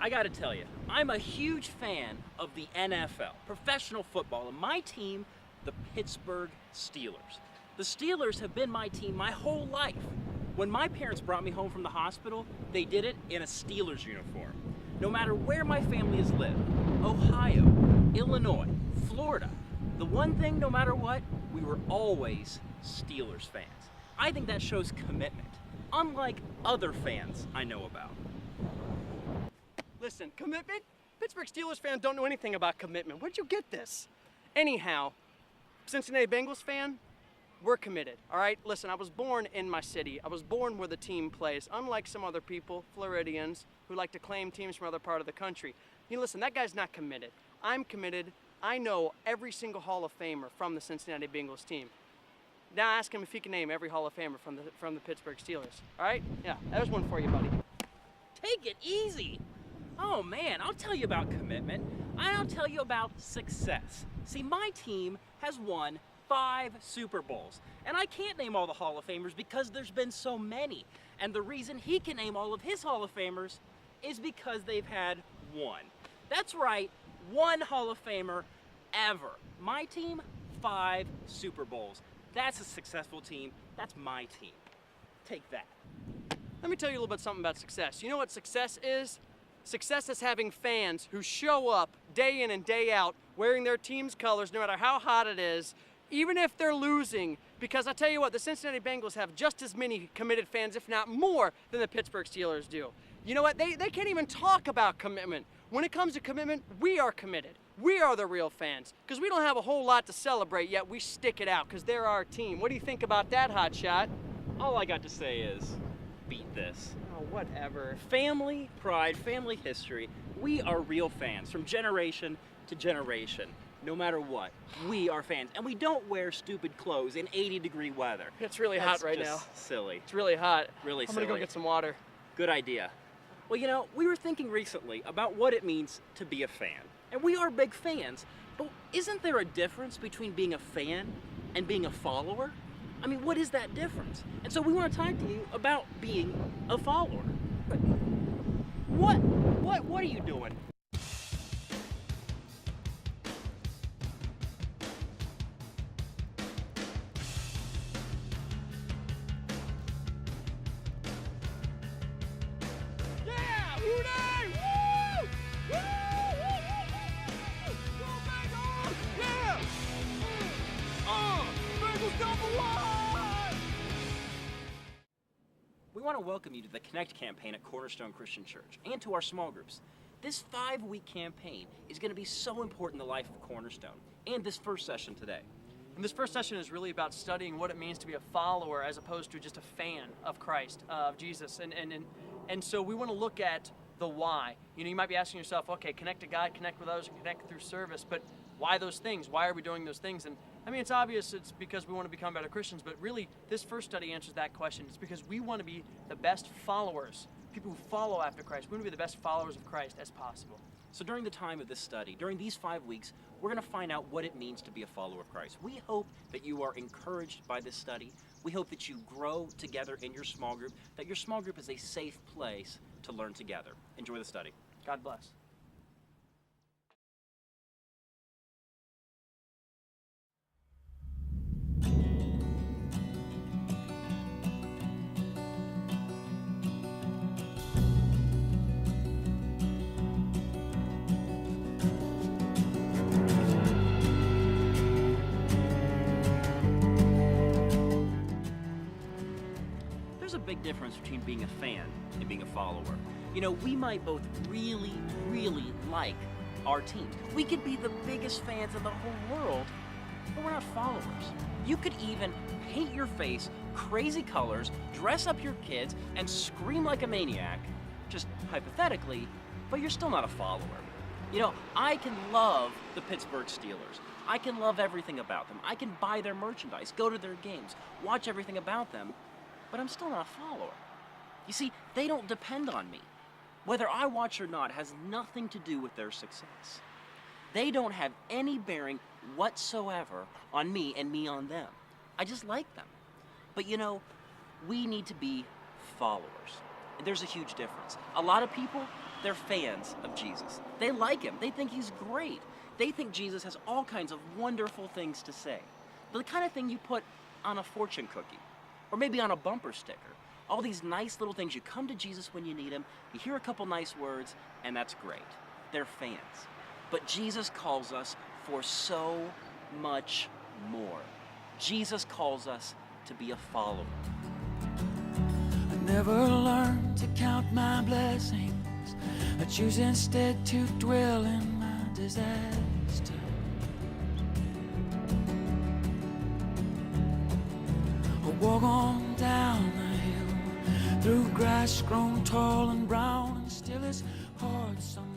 I gotta tell you, I'm a huge fan of the NFL, professional football, and my team, the Pittsburgh Steelers. The Steelers have been my team my whole life. When my parents brought me home from the hospital, they did it in a Steelers uniform. No matter where my family has lived, Ohio, Illinois, Florida, the one thing, no matter what, we were always Steelers fans. I think that shows commitment, unlike other fans I know about. Listen, commitment? Pittsburgh Steelers fans don't know anything about commitment. Where'd you get this? Anyhow, Cincinnati Bengals fan, we're committed, all right? Listen, I was born in my city. I was born where the team plays. Unlike some other people, Floridians, who like to claim teams from other part of the country. You know, listen, that guy's not committed. I'm committed. I know every single Hall of Famer from the Cincinnati Bengals team. Now ask him if he can name every Hall of Famer from the Pittsburgh Steelers, all right? Yeah, there's one for you, buddy. Take it easy. Oh man, I'll tell you about commitment. I'll tell you about success. See, my team has won 5 Super Bowls, and I can't name all the Hall of Famers because there's been so many. And the reason he can name all of his Hall of Famers is because they've had one. That's right, one Hall of Famer ever. My team, 5 Super Bowls. That's a successful team. That's my team. Take that. Let me tell you a little bit something about success. You know what success is? Success is having fans who show up day in and day out wearing their team's colors no matter how hot it is, even if they're losing. Because I tell you what, the Cincinnati Bengals have just as many committed fans, if not more, than the Pittsburgh Steelers do. You know what? They can't even talk about commitment. When it comes to commitment, we are committed. We are the real fans. Because we don't have a whole lot to celebrate, yet we stick it out because they're our team. What do you think about that, hotshot? All I got to say is, beat this. Oh, whatever. Family pride, family history. We are real fans from generation to generation. No matter what, we are fans. And we don't wear stupid clothes in 80-degree weather. It's really hot right now. Silly. It's really hot. Really I'm silly. gonna go get some water. Good idea. Well, you know, we were thinking recently about what it means to be a fan. And we are big fans, but isn't there a difference between being a fan and being a follower? I mean, what is that difference? And so we want to talk to you about being a follower. But what are you doing? Yeah! Hooray! Woo! Woo! Woo! Go Bengals! Yeah! Bengals number 1! We want to welcome you to the Connect campaign at Cornerstone Christian Church and to our small groups. This 5-week campaign is going to be so important in the life of Cornerstone and this first session today. And this first session is really about studying what it means to be a follower as opposed to just a fan of Christ, of Jesus. And so we want to look at the why. You know, you might be asking yourself, okay, connect to God, connect with others, and connect through service, but why those things? Why are we doing those things? And I mean, it's obvious it's because we want to become better Christians, but really this first study answers that question. It's because we want to be the best followers, people who follow after Christ. We want to be the best followers of Christ as possible. So during the time of this study, during these 5 weeks, we're going to find out what it means to be a follower of Christ. We hope that you are encouraged by this study. We hope that you grow together in your small group, that your small group is a safe place to learn together. Enjoy the study. God bless. There's a big difference between being a fan and being a follower. You know, we might both really, really like our teams. We could be the biggest fans in the whole world, but we're not followers. You could even paint your face crazy colors, dress up your kids, and scream like a maniac, just hypothetically, but you're still not a follower. You know, I can love the Pittsburgh Steelers. I can love everything about them. I can buy their merchandise, go to their games, watch everything about them, but I'm still not a follower. You see, they don't depend on me. Whether I watch or not has nothing to do with their success. They don't have any bearing whatsoever on me and me on them. I just like them. But you know, we need to be followers. there's a huge difference. A lot of people, they're fans of Jesus. They like him. They think he's great. They think Jesus has all kinds of wonderful things to say. The kind of thing you put on a fortune cookie, or maybe on a bumper sticker. All these nice little things. You come to Jesus when you need him, you hear a couple nice words, and that's great. They're fans. But Jesus calls us for so much more. Jesus calls us to be a follower. I never learned to count my blessings. I choose instead to dwell in my disaster. I walk on down the hill through grass grown tall and brown, and still it's hard sometimes.